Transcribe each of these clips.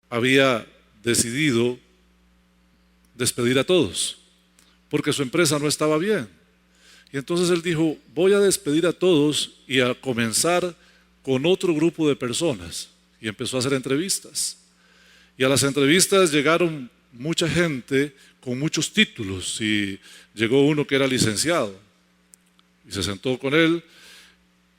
había decidido despedir a todos, porque su empresa no estaba bien. Y entonces él dijo, voy a despedir a todos y a comenzar con otro grupo de personas. Y empezó a hacer entrevistas. Y a las entrevistas llegaron mucha gente con muchos títulos y llegó uno que era licenciado. Y se sentó con él.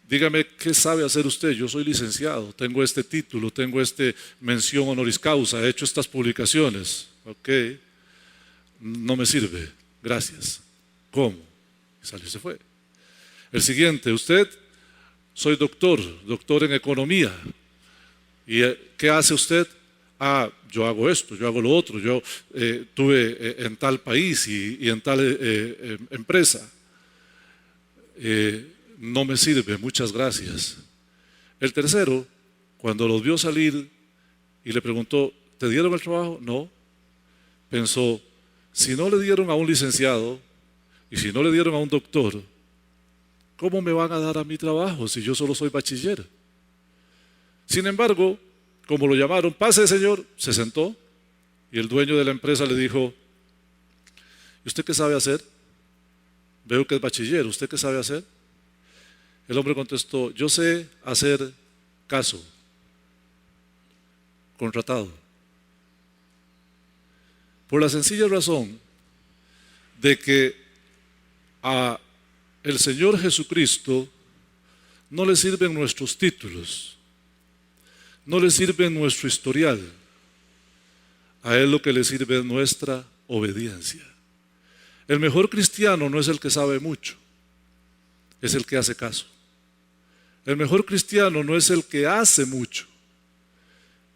Dígame, ¿qué sabe hacer usted? Yo soy licenciado, tengo este título, tengo este mención honoris causa, he hecho estas publicaciones. Ok, no me sirve, gracias. ¿Cómo? Y salió y se fue. El siguiente, usted, soy doctor en economía. ¿Y qué hace usted? Ah, yo hago esto, yo hago lo otro, yo estuve en tal país y en tal empresa. No me sirve, muchas gracias. El tercero, cuando los vio salir y le preguntó, ¿te dieron el trabajo? No. Pensó, si no le dieron a un licenciado y si no le dieron a un doctor, ¿cómo me van a dar a mi trabajo si yo solo soy bachiller? Sin embargo, como lo llamaron, pase señor, se sentó y el dueño de la empresa le dijo, ¿y usted qué sabe hacer? Veo que es bachiller, ¿usted qué sabe hacer? El hombre contestó, yo sé hacer caso, contratado. Por la sencilla razón de que a el Señor Jesucristo no le sirven nuestros títulos, no le sirve nuestro historial, a Él lo que le sirve es nuestra obediencia. El mejor cristiano no es el que sabe mucho, es el que hace caso. El mejor cristiano no es el que hace mucho,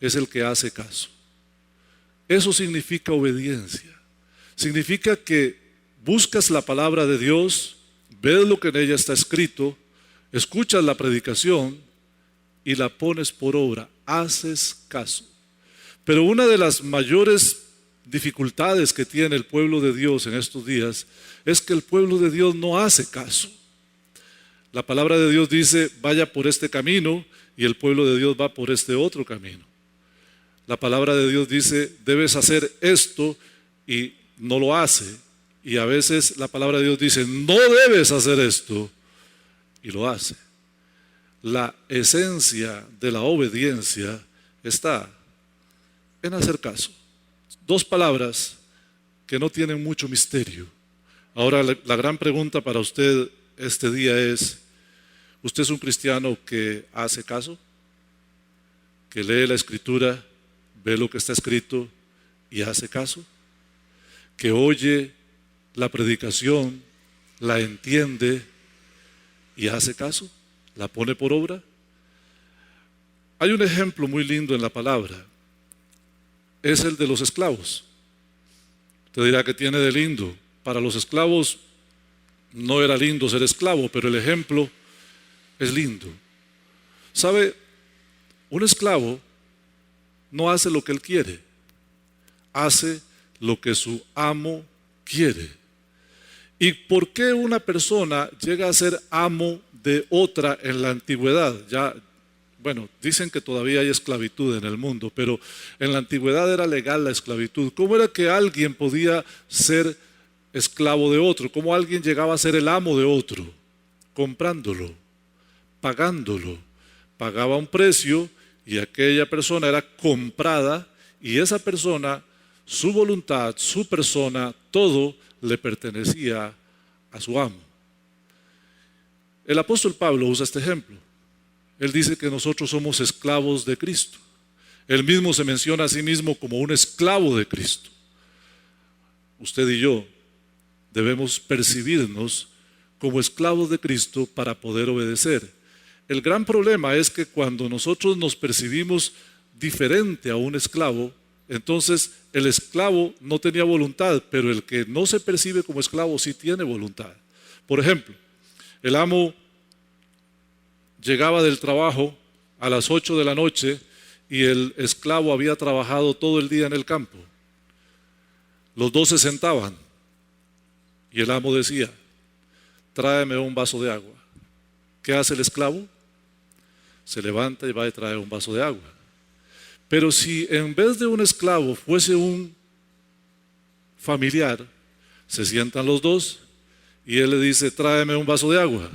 es el que hace caso. Eso significa obediencia. Significa que buscas la palabra de Dios, ves lo que en ella está escrito, escuchas la predicación y la pones por obra, haces caso. Pero una de las mayores dificultades que tiene el pueblo de Dios en estos días es que el pueblo de Dios no hace caso. La palabra de Dios dice, vaya por este camino, y el pueblo de Dios va por este otro camino. La palabra de Dios dice, debes hacer esto, y no lo hace. Y a veces la palabra de Dios dice, no debes hacer esto, y lo hace. La esencia de la obediencia está en hacer caso. Dos palabras que no tienen mucho misterio. Ahora la gran pregunta para usted este día es, ¿usted es un cristiano que hace caso? ¿Que lee la escritura, ve lo que está escrito y hace caso? ¿Que oye la predicación, la entiende y hace caso? ¿La pone por obra? Hay un ejemplo muy lindo en la palabra. Es el de los esclavos. Usted dirá que tiene de lindo. Para los esclavos no era lindo ser esclavo, pero el ejemplo es lindo. ¿Sabe? Un esclavo no hace lo que él quiere, hace lo que su amo quiere. ¿Y por qué una persona llega a ser amo de otra en la antigüedad? Bueno, dicen que todavía hay esclavitud en el mundo, pero en la antigüedad era legal la esclavitud. ¿Cómo era que alguien podía ser esclavo de otro? ¿Cómo alguien llegaba a ser el amo de otro? Comprándolo, pagándolo. Pagaba un precio y aquella persona era comprada y esa persona, su voluntad, su persona, todo le pertenecía a su amo. El apóstol Pablo usa este ejemplo. Él dice que nosotros somos esclavos de Cristo. Él mismo se menciona a sí mismo como un esclavo de Cristo. Usted y yo debemos percibirnos como esclavos de Cristo para poder obedecer. El gran problema es que cuando nosotros nos percibimos diferente a un esclavo, entonces el esclavo no tenía voluntad, pero el que no se percibe como esclavo sí tiene voluntad. Por ejemplo, el amo llegaba del trabajo a las 8 de la noche y el esclavo había trabajado todo el día en el campo. Los dos se sentaban y el amo decía, tráeme un vaso de agua. ¿Qué hace el esclavo? Se levanta y va y trae un vaso de agua. Pero si en vez de un esclavo fuese un familiar, se sientan los dos y él le dice, tráeme un vaso de agua.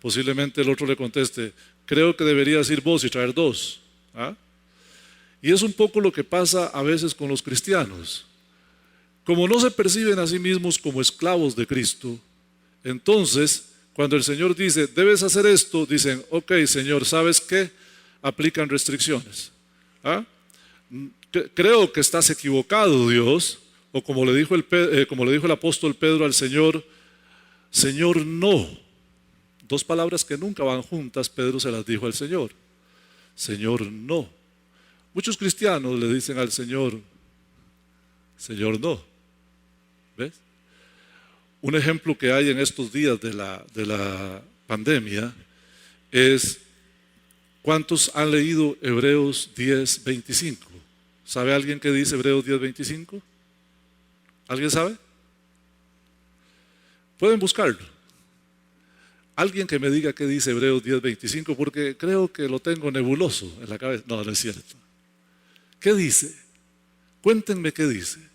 Posiblemente el otro le conteste, creo que deberías ir vos y traer dos. ¿Ah? Y es un poco lo que pasa a veces con los cristianos. Como no se perciben a sí mismos como esclavos de Cristo, entonces cuando el Señor dice, debes hacer esto, dicen, ok Señor, ¿sabes qué? Aplican restricciones. ¿Ah? Creo que estás equivocado, Dios. O como le dijo el apóstol Pedro al Señor, Señor, no. Dos palabras que nunca van juntas, Pedro se las dijo al Señor. Señor, no. Muchos cristianos le dicen al Señor, Señor, no. ¿Ves? Un ejemplo que hay en estos días de la pandemia es, ¿cuántos han leído Hebreos 10:25? ¿Sabe alguien qué dice Hebreos 10:25? ¿Alguien sabe? Pueden buscarlo. Alguien que me diga qué dice Hebreos 10:25, porque creo que lo tengo nebuloso en la cabeza. No, no es cierto. ¿Qué dice? Cuéntenme qué dice.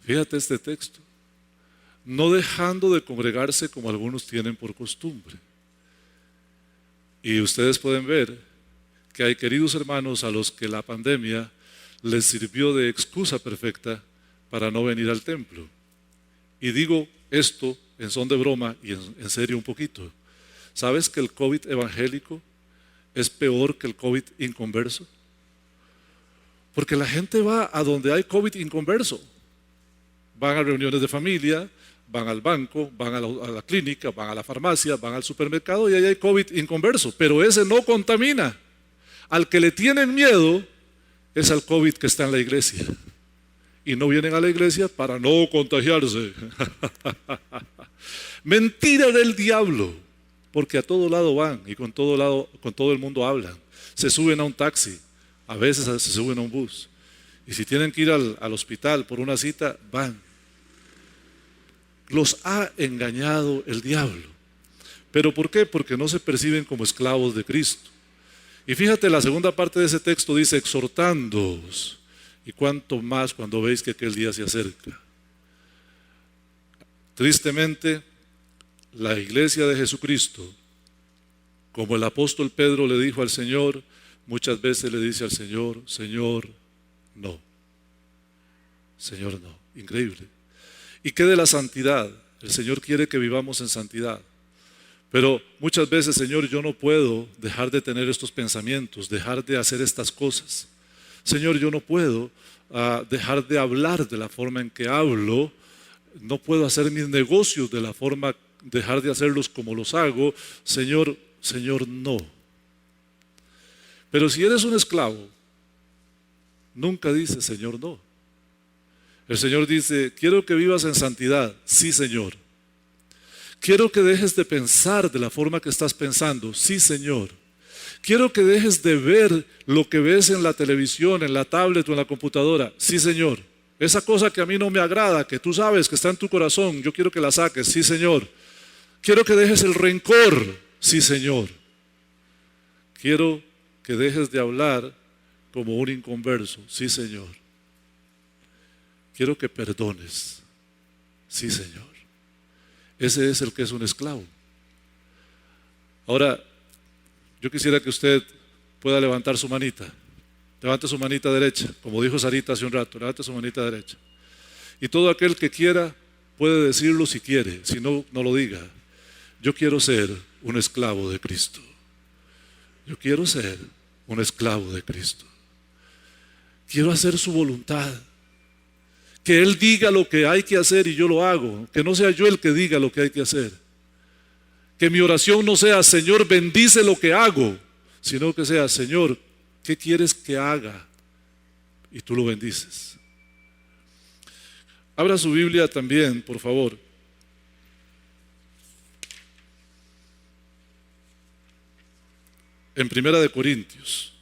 Fíjate este texto. No dejando de congregarse como algunos tienen por costumbre. Y ustedes pueden ver que hay queridos hermanos a los que la pandemia les sirvió de excusa perfecta para no venir al templo. Y digo esto en son de broma y en serio un poquito. ¿Sabes que el COVID evangélico es peor que el COVID inconverso? Porque la gente va a donde hay COVID inconverso. Van a reuniones de familia, van al banco, van a la clínica, van a la farmacia, van al supermercado y ahí hay COVID inconverso. Pero ese no contamina. Al que le tienen miedo es al COVID que está en la iglesia. Y no vienen a la iglesia para no contagiarse. Mentira del diablo. Porque a todo lado van y con todo el mundo hablan. Se suben a un taxi, a veces se suben a un bus. Y si tienen que ir al hospital por una cita, van. Los ha engañado el diablo. ¿Pero por qué? Porque no se perciben como esclavos de Cristo. Y fíjate, la segunda parte de ese texto dice, exhortándoos. Y cuánto más cuando veis que aquel día se acerca. Tristemente, la iglesia de Jesucristo, como el apóstol Pedro le dijo al Señor, muchas veces le dice al Señor, Señor, no. Señor, no. Increíble. ¿Y qué de la santidad? El Señor quiere que vivamos en santidad. Pero muchas veces, Señor, yo no puedo dejar de tener estos pensamientos, dejar de hacer estas cosas. Señor, yo no puedo dejar de hablar de la forma en que hablo. No puedo hacer mis negocios de la forma, dejar de hacerlos como los hago. Señor, no. Pero si eres un esclavo, nunca dices, Señor, no. El Señor dice, quiero que vivas en santidad. Sí, Señor. Quiero que dejes de pensar de la forma que estás pensando. Sí, Señor. Quiero que dejes de ver lo que ves en la televisión, en la tablet o en la computadora. Sí, Señor. Esa cosa que a mí no me agrada, que tú sabes que está en tu corazón, yo quiero que la saques. Sí, Señor. Quiero que dejes el rencor. Sí, Señor. Quiero que dejes de hablar como un inconverso. Sí, Señor. Quiero que perdones. Sí, Señor. Ese es el que es un esclavo. Ahora, yo quisiera que usted pueda levantar su manita. Levante su manita derecha, como dijo Sarita hace un rato, levante su manita derecha. Y todo aquel que quiera puede decirlo si quiere, si no, no lo diga. Yo quiero ser un esclavo de Cristo. Yo quiero ser un esclavo de Cristo. Quiero hacer su voluntad. Que Él diga lo que hay que hacer y yo lo hago. Que no sea yo el que diga lo que hay que hacer. Que mi oración no sea, Señor, bendice lo que hago, sino que sea, Señor, ¿qué quieres que haga? Y tú lo bendices. Abra su Biblia también, por favor. En 1 Corintios.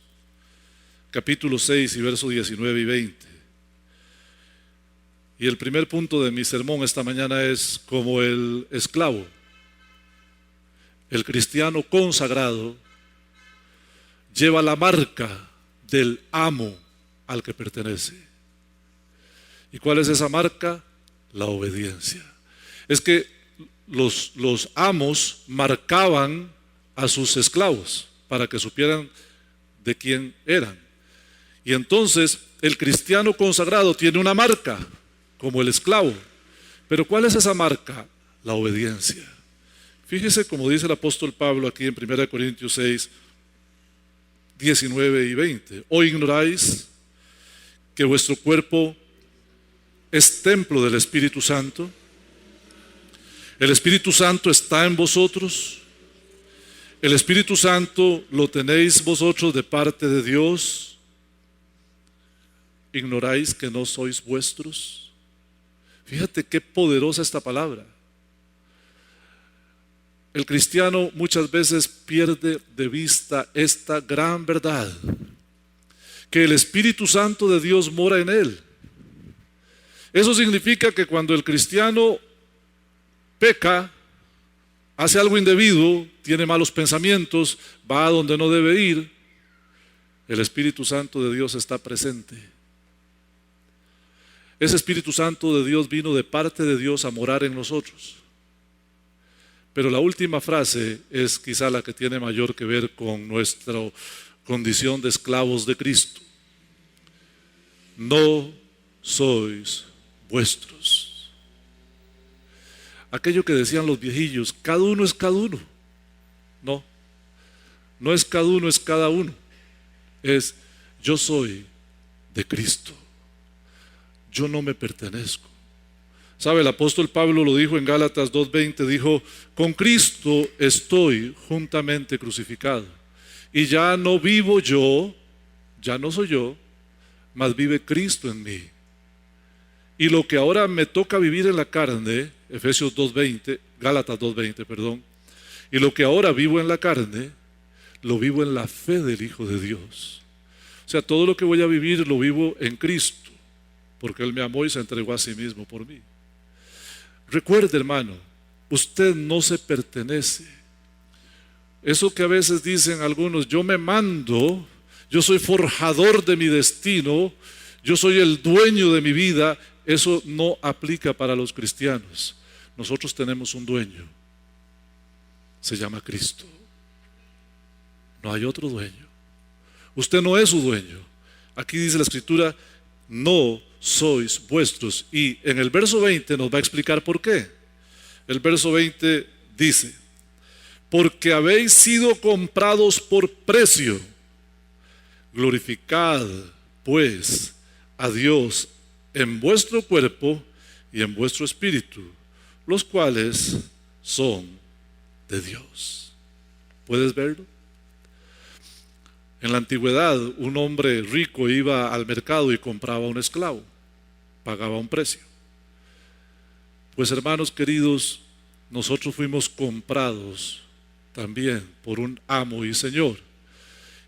capítulo 6 y versos 19 y 20. Y el primer punto de mi sermón esta mañana es como el esclavo. El cristiano consagrado lleva la marca del amo al que pertenece. ¿Y cuál es esa marca? La obediencia. Es que los amos marcaban a sus esclavos para que supieran de quién eran. Y entonces el cristiano consagrado tiene una marca, como el esclavo. Pero ¿cuál es esa marca? La obediencia. Fíjese como dice el apóstol Pablo aquí en 1 Corintios 6, 19 y 20. ¿O ignoráis que vuestro cuerpo es templo del Espíritu Santo? El Espíritu Santo está en vosotros. El Espíritu Santo lo tenéis vosotros de parte de Dios. ¿Ignoráis que no sois vuestros? Fíjate qué poderosa esta palabra. El cristiano muchas veces pierde de vista esta gran verdad, que el Espíritu Santo de Dios mora en él. Eso significa que cuando el cristiano peca, hace algo indebido, tiene malos pensamientos, va a donde no debe ir, el Espíritu Santo de Dios está presente. Ese Espíritu Santo de Dios vino de parte de Dios a morar en nosotros. Pero la última frase es quizá la que tiene mayor que ver con nuestra condición de esclavos de Cristo. No sois vuestros. Aquello que decían los viejillos, cada uno es cada uno. No, no es cada uno, es cada uno. Es yo soy de Cristo. Yo no me pertenezco. ¿Sabe? El apóstol Pablo lo dijo en Gálatas 2:20, dijo, con Cristo estoy juntamente crucificado. Y ya no vivo yo, ya no soy yo, mas vive Cristo en mí. Y lo que ahora me toca vivir en la carne, Efesios 2:20, Gálatas 2:20, perdón, y lo que ahora vivo en la carne, lo vivo en la fe del Hijo de Dios. O sea, todo lo que voy a vivir lo vivo en Cristo, porque Él me amó y se entregó a sí mismo por mí. Recuerde, hermano, usted no se pertenece. Eso que a veces dicen algunos, yo me mando, yo soy forjador de mi destino, yo soy el dueño de mi vida, eso no aplica para los cristianos. Nosotros tenemos un dueño, se llama Cristo. No hay otro dueño. Usted no es su dueño. Aquí dice la Escritura, no sois vuestros. Y en el verso 20 nos va a explicar por qué. El verso 20 dice, porque habéis sido comprados por precio, glorificad pues a Dios en vuestro cuerpo y en vuestro espíritu, los cuales son de Dios. ¿Puedes verlo? En la antigüedad, un hombre rico iba al mercado y compraba un esclavo, pagaba un precio. Pues hermanos queridos, nosotros fuimos comprados también por un amo y Señor.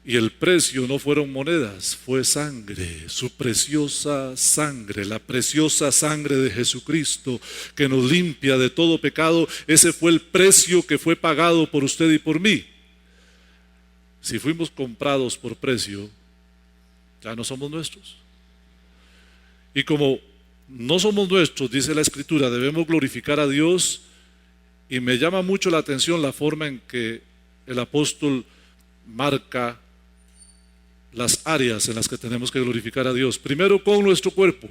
Y el precio no fueron monedas, fue sangre, su preciosa sangre, la preciosa sangre de Jesucristo que nos limpia de todo pecado. Ese fue el precio que fue pagado por usted y por mí. Si fuimos comprados por precio, ya no somos nuestros. Y como no somos nuestros, dice la Escritura, debemos glorificar a Dios. Y me llama mucho la atención la forma en que el apóstol marca las áreas en las que tenemos que glorificar a Dios. Primero, con nuestro cuerpo.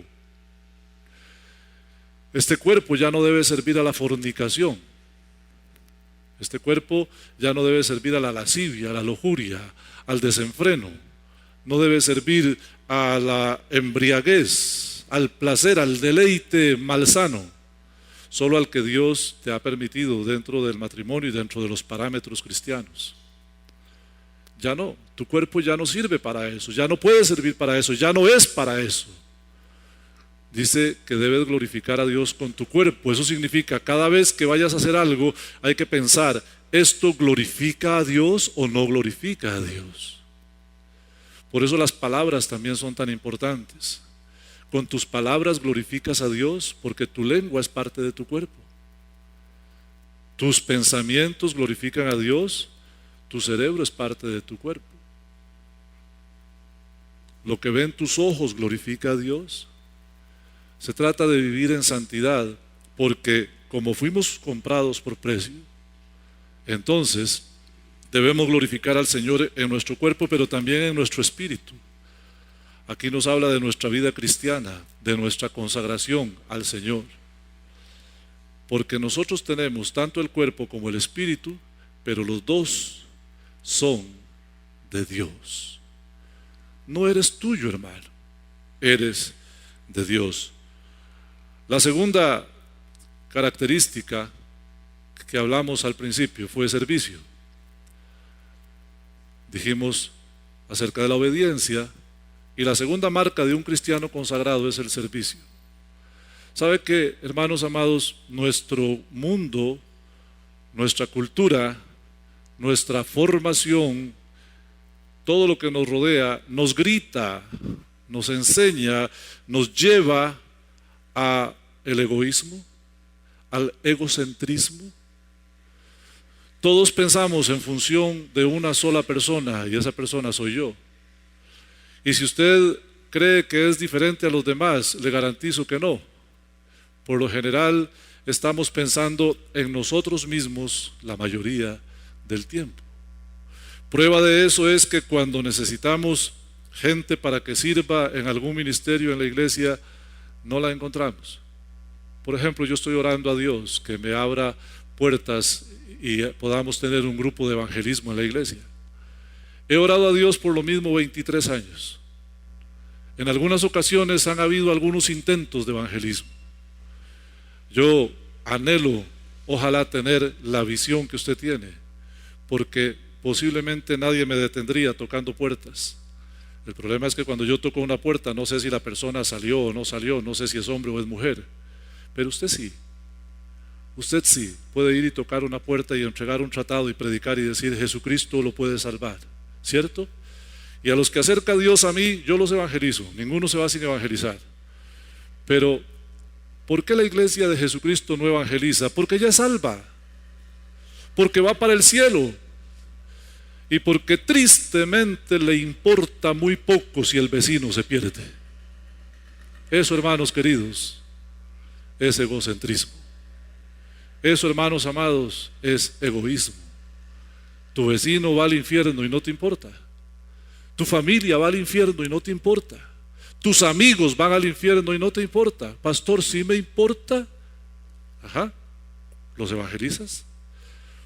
Este cuerpo ya no debe servir a la fornicación. Este cuerpo ya no debe servir a la lascivia, a la lujuria, al desenfreno. No debe servir a la embriaguez, al placer, al deleite malsano. Solo al que Dios te ha permitido dentro del matrimonio y dentro de los parámetros cristianos. Ya no, tu cuerpo ya no sirve para eso, ya no puede servir para eso, ya no es para eso. Dice que debes glorificar a Dios con tu cuerpo. Eso significa cada vez que vayas a hacer algo hay que pensar, ¿esto glorifica a Dios o no glorifica a Dios? Por eso las palabras también son tan importantes. Con tus palabras glorificas a Dios porque tu lengua es parte de tu cuerpo. Tus pensamientos glorifican a Dios, tu cerebro es parte de tu cuerpo. Lo que ven tus ojos glorifica a Dios. Se trata de vivir en santidad porque como fuimos comprados por precio, entonces debemos glorificar al Señor en nuestro cuerpo, pero también en nuestro espíritu. Aquí nos habla de nuestra vida cristiana, de nuestra consagración al Señor. Porque nosotros tenemos tanto el cuerpo como el espíritu, pero los dos son de Dios. No eres tuyo, hermano, eres de Dios. La segunda característica que hablamos al principio fue servicio. Dijimos acerca de la obediencia, y la segunda marca de un cristiano consagrado es el servicio. ¿Sabe qué, hermanos amados? Nuestro mundo, nuestra cultura, nuestra formación, todo lo que nos rodea, nos grita, nos enseña, nos lleva al egoísmo, al egocentrismo. Todos pensamos en función de una sola persona y esa persona soy yo. Y si usted cree que es diferente a los demás, le garantizo que no. Por lo general estamos pensando en nosotros mismos la mayoría del tiempo. Prueba de eso es que cuando necesitamos gente para que sirva en algún ministerio en la iglesia, no la encontramos. Por ejemplo, yo estoy orando a Dios que me abra puertas y podamos tener un grupo de evangelismo en la iglesia. He orado a Dios por lo mismo 23 años. En algunas ocasiones han habido algunos intentos de evangelismo. Yo anhelo, ojalá, tener la visión que usted tiene, porque posiblemente nadie me detendría tocando puertas. El problema es que cuando yo toco una puerta, no sé si la persona salió o no salió, no sé si es hombre o es mujer, pero usted sí. Usted sí puede ir y tocar una puerta y entregar un tratado y predicar y decir Jesucristo lo puede salvar, ¿cierto? Y a los que acerca a Dios a mí, yo los evangelizo, ninguno se va sin evangelizar. Pero ¿por qué la iglesia de Jesucristo no evangeliza? Porque ella es salva, porque va para el cielo y porque tristemente le importa muy poco si el vecino se pierde. Eso, hermanos queridos, es egocentrismo. Eso, hermanos amados, es egoísmo. Tu vecino va al infierno y no te importa. Tu familia va al infierno y no te importa. Tus amigos van al infierno y no te importa. Pastor, ¿sí me importa? Ajá. ¿Los evangelizas?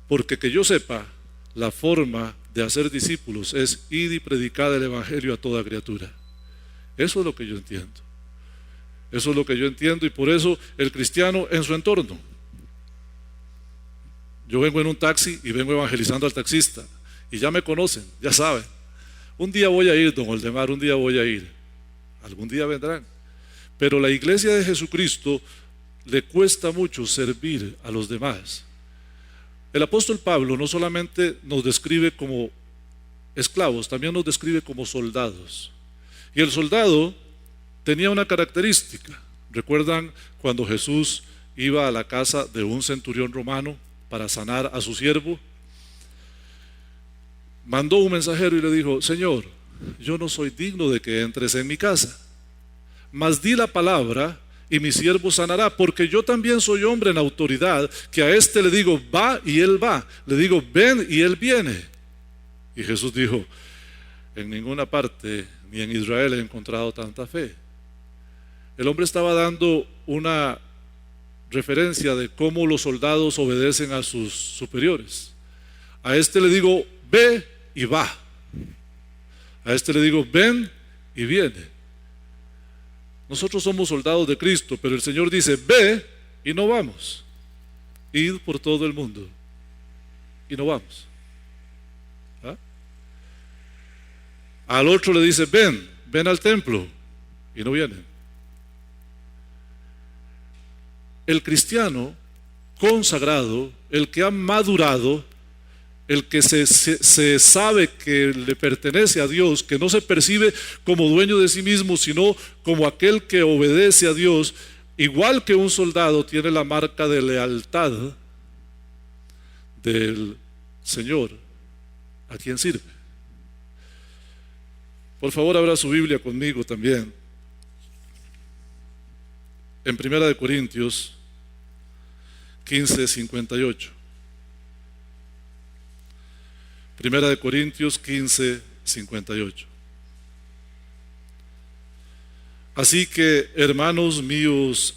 Porque que yo sepa, la forma de hacer discípulos es ir y predicar el evangelio a toda criatura. Eso es lo que yo entiendo. Eso es lo que yo entiendo, y por eso el cristiano en su entorno. Yo vengo en un taxi y vengo evangelizando al taxista y ya me conocen, ya saben. Un día voy a ir, don Oldemar, un día voy a ir. Algún día vendrán. Pero la iglesia de Jesucristo le cuesta mucho servir a los demás. El apóstol Pablo no solamente nos describe como esclavos, también nos describe como soldados. Y el soldado tenía una característica. ¿Recuerdan cuando Jesús iba a la casa de un centurión romano para sanar a su siervo? Mandó un mensajero y le dijo: Señor, yo no soy digno de que entres en mi casa, mas di la palabra y mi siervo sanará, porque yo también soy hombre en autoridad, que a este le digo va y él va, le digo ven y él viene. Y Jesús dijo: en ninguna parte ni en Israel he encontrado tanta fe. El hombre estaba dando una referencia de cómo los soldados obedecen a sus superiores. A este le digo ve y va, a este le digo ven y viene. Nosotros somos soldados de Cristo, pero el Señor dice ve y no vamos. Id por todo el mundo y no vamos. ¿Ah? Al otro le dice ven al templo y no vienen. El cristiano consagrado, el que ha madurado, el que se sabe que le pertenece a Dios, que no se percibe como dueño de sí mismo, sino como aquel que obedece a Dios, igual que un soldado tiene la marca de lealtad del Señor a quien sirve. Por favor, abra su Biblia conmigo también en 1 Corintios 15:58. 1 Corintios 15:58. Así que, hermanos míos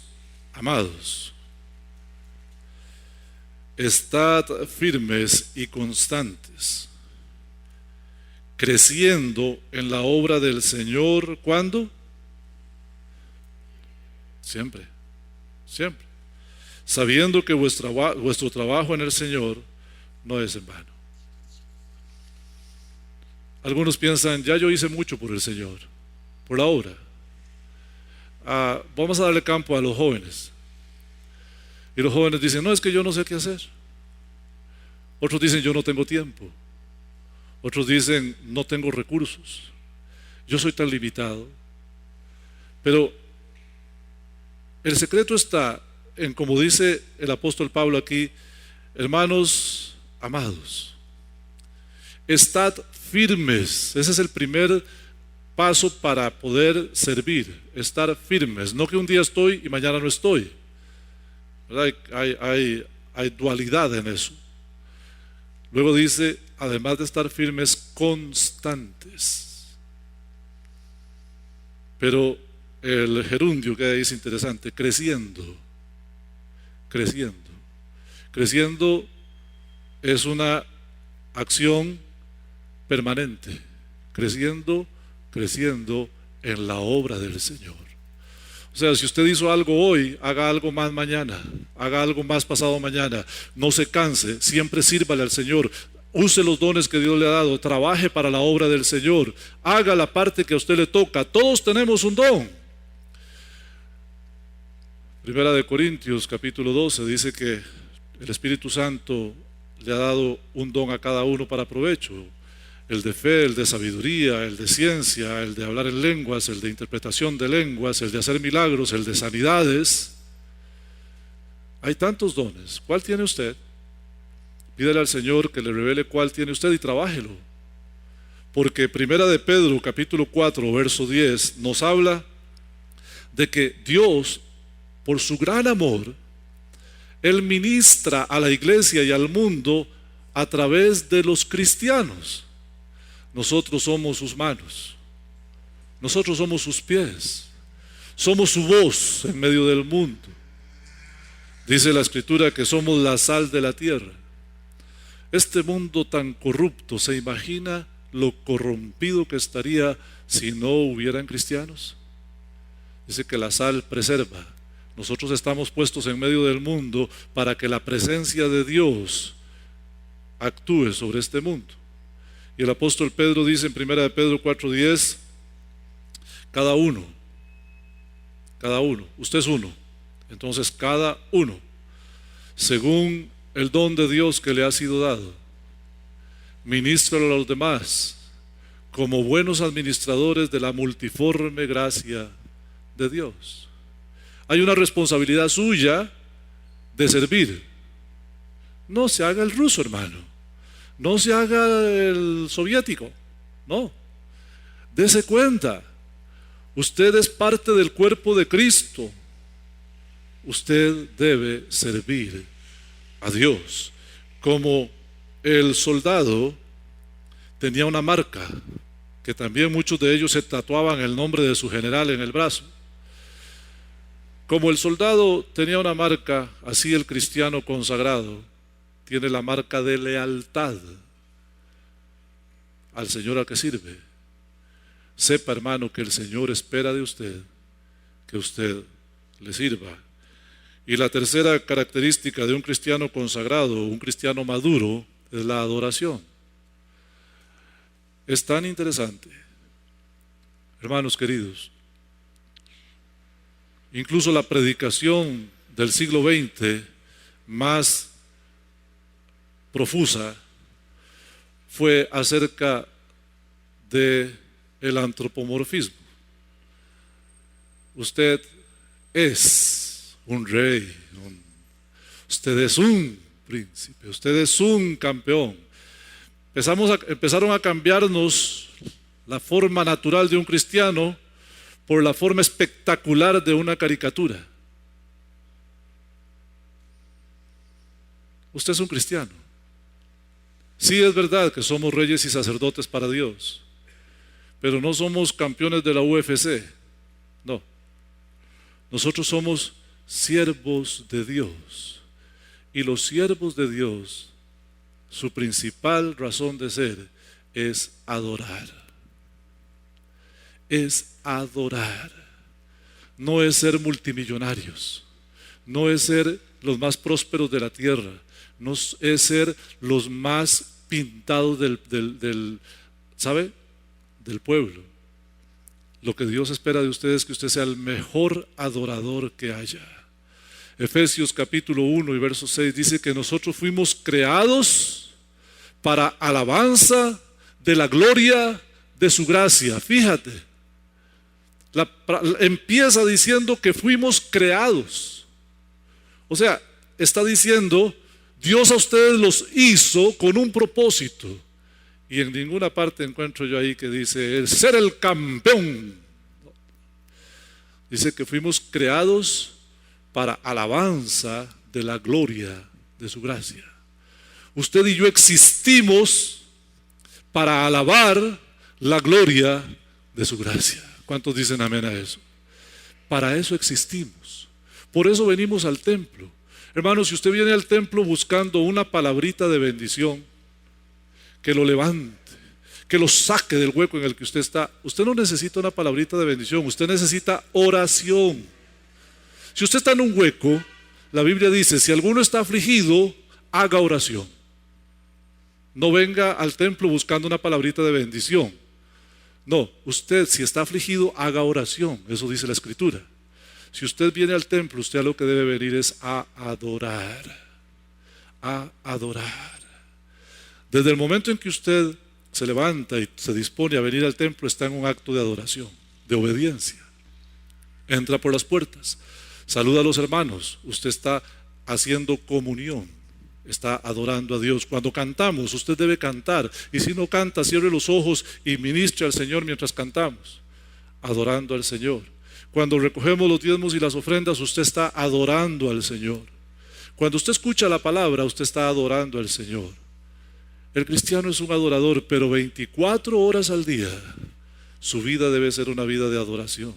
amados, estad firmes y constantes, creciendo en la obra del Señor. ¿Cuándo? Siempre, siempre. Sabiendo que vuestro trabajo en el Señor no es en vano. Algunos piensan, ya yo hice mucho por el Señor, por la obra. Vamos a darle campo a los jóvenes. Y los jóvenes dicen, no, es que yo no sé qué hacer. Otros dicen, yo no tengo tiempo. Otros dicen, no tengo recursos. Yo soy tan limitado. Pero el secreto está en, como dice el apóstol Pablo aquí, hermanos amados, estad firmes. Ese es el primer paso para poder servir, estar firmes. No que un día estoy y mañana no estoy. Hay dualidad en eso. Luego dice, además de estar firmes, constantes. Pero el gerundio que ahí es interesante, creciendo. Creciendo. Creciendo es una acción permanente. Creciendo en la obra del Señor. O sea, si usted hizo algo hoy, haga algo más mañana, haga algo más pasado mañana. No se canse, siempre sírvale al Señor. Use los dones que Dios le ha dado, trabaje para la obra del Señor, haga la parte que a usted le toca. Todos tenemos un don. Primera de Corintios capítulo 12 dice que el Espíritu Santo le ha dado un don a cada uno para provecho. El de fe, el de sabiduría, el de ciencia, el de hablar en lenguas, el de interpretación de lenguas, el de hacer milagros, el de sanidades. Hay tantos dones. ¿Cuál tiene usted? Pídele al Señor que le revele cuál tiene usted y trabájelo. Porque Primera de Pedro capítulo 4 verso 10 nos habla de que Dios, por su gran amor, Él ministra a la iglesia y al mundo a través de los cristianos. Nosotros somos sus manos, nosotros somos sus pies, somos su voz en medio del mundo. Dice la Escritura que somos la sal de la tierra. Este mundo tan corrupto, ¿se imagina lo corrompido que estaría si no hubieran cristianos? Dice que la sal preserva. Nosotros estamos puestos en medio del mundo para que la presencia de Dios actúe sobre este mundo. Y el apóstol Pedro dice en 1 de Pedro 4:10, cada uno, usted es uno, entonces cada uno, según el don de Dios que le ha sido dado, ministra a los demás como buenos administradores de la multiforme gracia de Dios. Hay una responsabilidad suya de servir. No se haga el ruso, hermano. No se haga el soviético. No. Dese cuenta. Usted es parte del cuerpo de Cristo. Usted debe servir a Dios. Como el soldado tenía una marca, que también muchos de ellos se tatuaban el nombre de su general en el brazo. Como el soldado tenía una marca, así el cristiano consagrado tiene la marca de lealtad al Señor al que sirve. Sepa, hermano, que el Señor espera de usted que usted le sirva. Y la tercera característica de un cristiano consagrado, un cristiano maduro, es la adoración. Es tan interesante, hermanos queridos. Incluso la predicación del siglo XX más profusa fue acerca de el antropomorfismo. Usted es un rey, usted es un príncipe, usted es un campeón. Empezaron a cambiarnos la forma natural de un cristiano por la forma espectacular de una caricatura. Usted es un cristiano. Sí, es verdad que somos reyes y sacerdotes para Dios, pero no somos campeones de la UFC. No. Nosotros somos siervos de Dios. Y los siervos de Dios, su principal razón de ser es adorar. Es adorar. No es ser multimillonarios. No es ser los más prósperos de la tierra. No es ser los más pintados ¿sabe? Del pueblo. Lo que Dios espera de usted es que usted sea el mejor adorador que haya. Efesios capítulo 1 y verso 6 dice que nosotros fuimos creados para alabanza de la gloria de su gracia. Fíjate, empieza diciendo que fuimos creados. O sea, está diciendo, Dios a ustedes los hizo con un propósito. Y en ninguna parte encuentro yo ahí que dice el ser el campeón. Dice que fuimos creados para alabanza de la gloria de su gracia. Usted y yo existimos para alabar la gloria de su gracia. ¿Cuántos dicen amén a eso? Para eso existimos. Por eso venimos al templo. Hermanos, si usted viene al templo buscando una palabrita de bendición, que lo levante, que lo saque del hueco en el que usted está, usted no necesita una palabrita de bendición, usted necesita oración. Si usted está en un hueco, la Biblia dice, si alguno está afligido, haga oración. No venga al templo buscando una palabrita de bendición. No, usted si está afligido, haga oración. Eso dice la Escritura. Si usted viene al templo, usted a lo que debe venir es a adorar. A adorar. Desde el momento en que usted se levanta y se dispone a venir al templo, está en un acto de adoración, de obediencia. Entra por las puertas, saluda a los hermanos, usted está haciendo comunión, está adorando a Dios. Cuando cantamos, usted debe cantar, y si no canta, cierre los ojos y ministre al Señor mientras cantamos, adorando al Señor. Cuando recogemos los diezmos y las ofrendas, usted está adorando al Señor. Cuando usted escucha la palabra, usted está adorando al Señor. El cristiano es un adorador, pero 24 horas al día su vida debe ser una vida de adoración.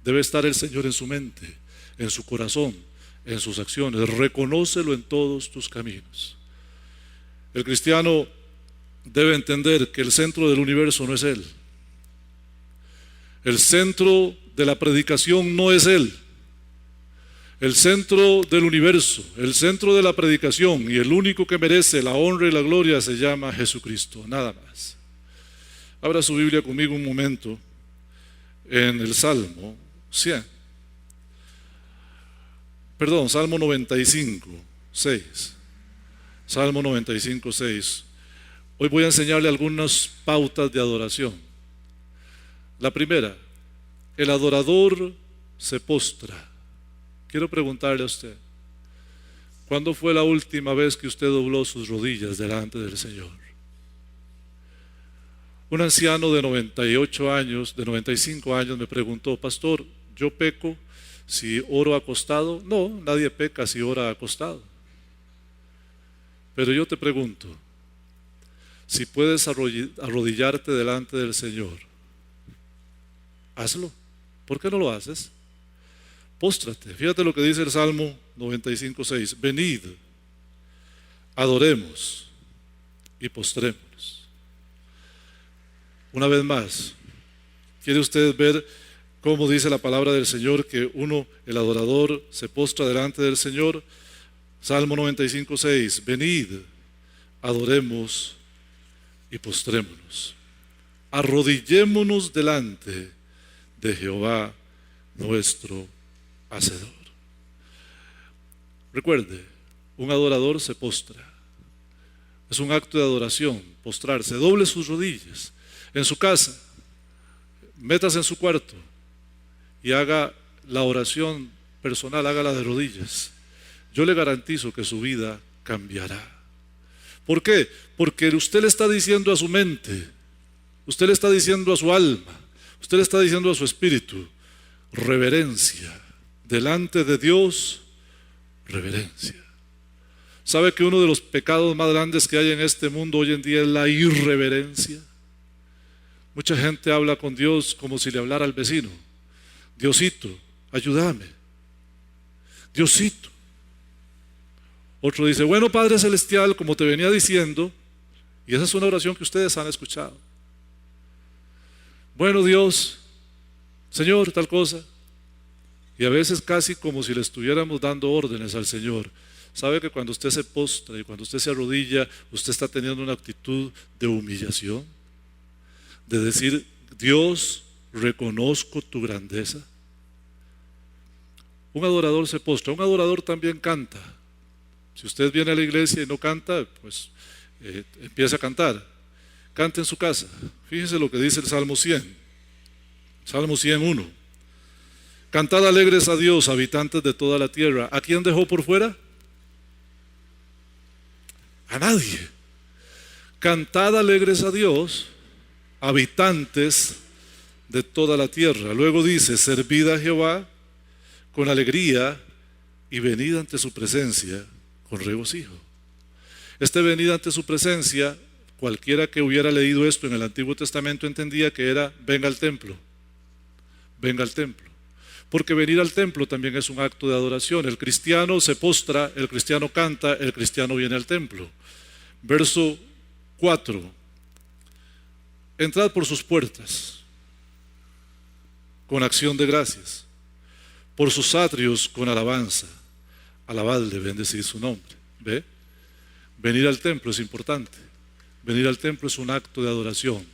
Debe estar el Señor en su mente, en su corazón, en sus acciones. Reconócelo en todos tus caminos. El cristiano debe entender que el centro del universo no es Él. El centro de la predicación no es Él. El centro del universo, el centro de la predicación y el único que merece la honra y la gloria se llama Jesucristo, nada más. Abra su Biblia conmigo un momento en el Salmo 100. Salmo 95, 6. Salmo 95, 6. Hoy voy a enseñarle algunas pautas de adoración. La primera, el adorador se postra. Quiero preguntarle a usted, ¿cuándo fue la última vez que usted dobló sus rodillas delante del Señor? Un anciano de 98 años, de 95 años me preguntó, pastor, ¿yo peco si oro acostado? No, nadie peca si ora acostado. Pero yo te pregunto, si puedes arrodillarte delante del Señor, hazlo. ¿Por qué no lo haces? Póstrate. Fíjate lo que dice el Salmo 95, 6. Venid, adoremos y postrémonos. Una vez más, ¿quiere usted ver cómo dice la palabra del Señor que el adorador, se postra delante del Señor? Salmo 95, 6. Venid, adoremos y postrémonos. Arrodillémonos delante de Jehová nuestro Hacedor. Recuerde, un adorador se postra. Es un acto de adoración, postrarse. Doble sus rodillas. En su casa, métase en su cuarto y haga la oración personal, hágala de rodillas. Yo le garantizo que su vida cambiará. ¿Por qué? Porque usted le está diciendo a su mente, usted le está diciendo a su alma, usted le está diciendo a su espíritu, reverencia. Delante de Dios, reverencia. ¿Sabe que uno de los pecados más grandes que hay en este mundo hoy en día es la irreverencia? Mucha gente habla con Dios como si le hablara al vecino. Diosito, ayúdame. Diosito. Otro dice, bueno, Padre Celestial, como te venía diciendo, y esa es una oración que ustedes han escuchado. Bueno, Dios, Señor, tal cosa. Y a veces casi como si le estuviéramos dando órdenes al Señor. ¿Sabe que cuando usted se postra y cuando usted se arrodilla, usted está teniendo una actitud de humillación? De decir, Dios, reconozco tu grandeza. Un adorador se postra, un adorador también canta. Si usted viene a la iglesia y no canta, pues empieza a cantar. Cante en su casa. Fíjese lo que dice el Salmo 100. Salmo 101. Cantad alegres a Dios, habitantes de toda la tierra. ¿A quién dejó por fuera? A nadie. Cantad alegres a Dios, habitantes de toda la tierra. Luego dice, servid a Jehová con alegría y venid ante su presencia con regocijo. Este venid ante su presencia, cualquiera que hubiera leído esto en el Antiguo Testamento entendía que era venga al templo, venga al templo. Porque venir al templo también es un acto de adoración. El cristiano se postra, el cristiano canta, el cristiano viene al templo. Verso 4. Entrad por sus puertas con acción de gracias, por sus atrios con alabanza. Alabadle, bendecid su nombre. ¿Ve? Venir al templo es importante. Venir al templo es un acto de adoración.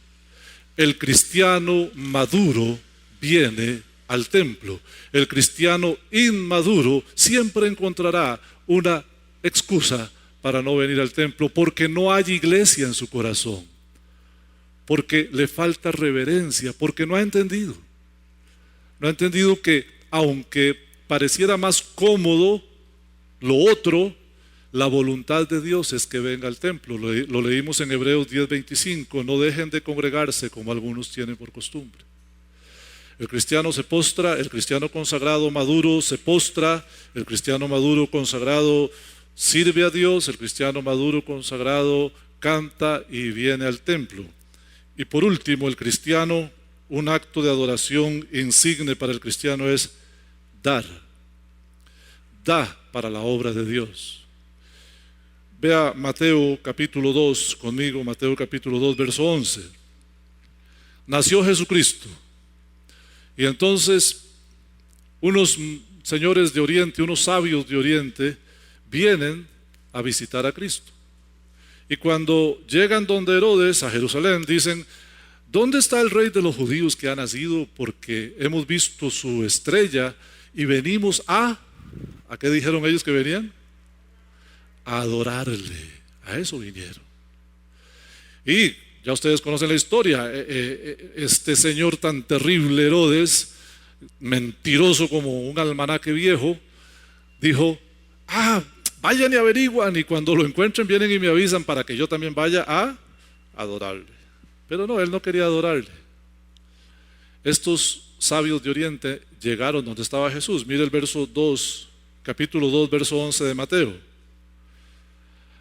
El cristiano maduro viene al templo. El cristiano inmaduro siempre encontrará una excusa para no venir al templo, porque no hay iglesia en su corazón, porque le falta reverencia, porque no ha entendido que aunque pareciera más cómodo lo otro, la voluntad de Dios es que venga al templo. Lo leímos en Hebreos 10:25, no dejen de congregarse como algunos tienen por costumbre. El cristiano se postra, el cristiano consagrado maduro se postra, el cristiano maduro consagrado sirve a Dios, el cristiano maduro consagrado canta y viene al templo. Y por último, el cristiano, un acto de adoración insigne para el cristiano es dar. Da para la obra de Dios. Vea Mateo capítulo 2 conmigo, Mateo capítulo 2, verso 11. Nació Jesucristo. Y entonces unos señores de Oriente, unos sabios de Oriente, vienen a visitar a Cristo. Y cuando llegan donde Herodes, a Jerusalén, dicen, ¿dónde está el rey de los judíos que ha nacido? Porque hemos visto su estrella y venimos ¿a qué dijeron ellos que venían? A adorarle. A eso vinieron. Y ya ustedes conocen la historia. Este señor tan terrible, Herodes, mentiroso como un almanaque viejo, dijo, vayan y averiguan, y cuando lo encuentren vienen y me avisan para que yo también vaya a adorarle. Pero no, él no quería adorarle. Estos sabios de Oriente llegaron donde estaba Jesús. Mire el verso 2, capítulo 2, verso 11 de Mateo.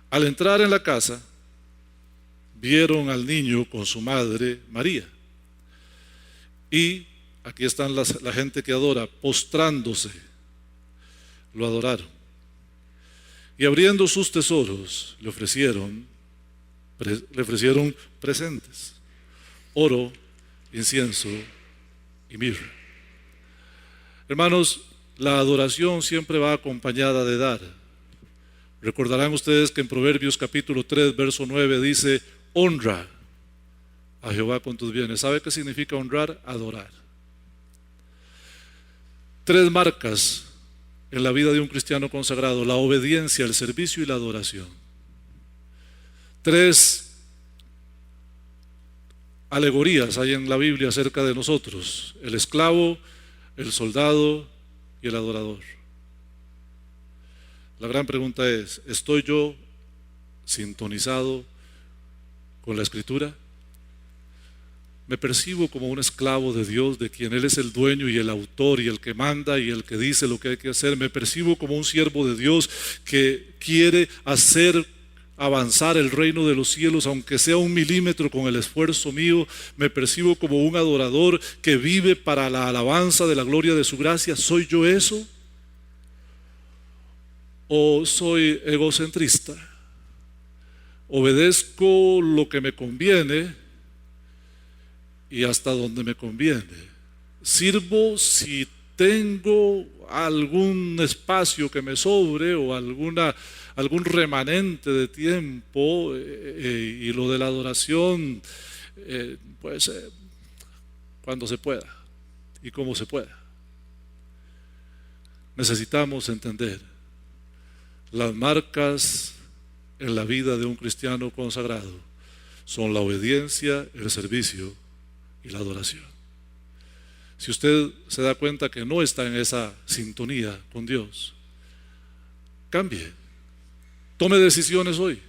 Al entrar en la casa, vieron al niño con su madre María. Y aquí están la gente que adora, postrándose, lo adoraron. Y abriendo sus tesoros, le ofrecieron presentes: oro, incienso y mirra. Hermanos, la adoración siempre va acompañada de dar. Recordarán ustedes que en Proverbios capítulo 3, verso 9 dice, honra a Jehová con tus bienes. ¿Sabe qué significa honrar? Adorar. 3 marcas en la vida de un cristiano consagrado: la obediencia, el servicio y la adoración. Tres alegorías hay en la Biblia acerca de nosotros: el esclavo, el soldado y el adorador. La gran pregunta es: ¿estoy yo sintonizado con la Escritura? ¿Me percibo como un esclavo de Dios, de quien Él es el dueño y el autor y el que manda y el que dice lo que hay que hacer? ¿Me percibo como un siervo de Dios que quiere hacer avanzar el reino de los cielos, aunque sea 1 milímetro con el esfuerzo mío? ¿Me percibo como un adorador que vive para la alabanza de la gloria de su gracia? ¿Soy yo eso? ¿O soy egocentrista? ¿Obedezco lo que me conviene y hasta donde me conviene? ¿Sirvo si tengo algún espacio que me sobre o algún remanente de tiempo, y lo de la adoración, pues cuando se pueda y como se pueda? Necesitamos entender las marcas en la vida de un cristiano consagrado son la obediencia, el servicio y la adoración. Si usted se da cuenta que no está en esa sintonía con Dios, cambie, tome decisiones hoy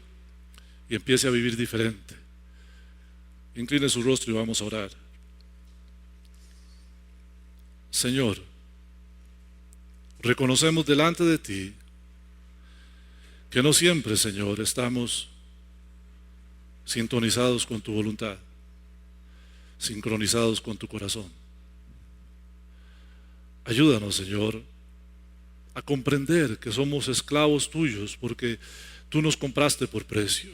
y empiece a vivir diferente. Incline su rostro y vamos a orar. Señor, reconocemos delante de ti que no siempre, Señor, estamos sintonizados con tu voluntad, sincronizados con tu corazón. Ayúdanos, Señor, a comprender que somos esclavos tuyos porque tú nos compraste por precio.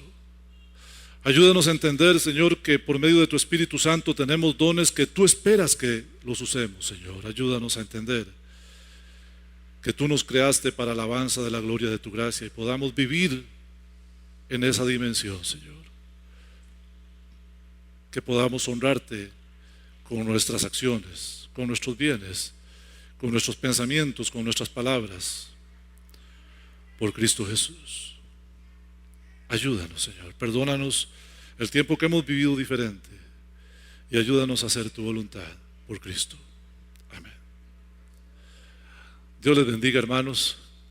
Ayúdanos a entender, Señor, que por medio de tu Espíritu Santo tenemos dones que tú esperas que los usemos, Señor. Ayúdanos a entender que tú nos creaste para la alabanza de la gloria de tu gracia y podamos vivir en esa dimensión, Señor. Que podamos honrarte con nuestras acciones, con nuestros bienes, con nuestros pensamientos, con nuestras palabras, por Cristo Jesús. Ayúdanos, Señor, perdónanos el tiempo que hemos vivido diferente y ayúdanos a hacer tu voluntad por Cristo. Amén. Dios les bendiga, hermanos.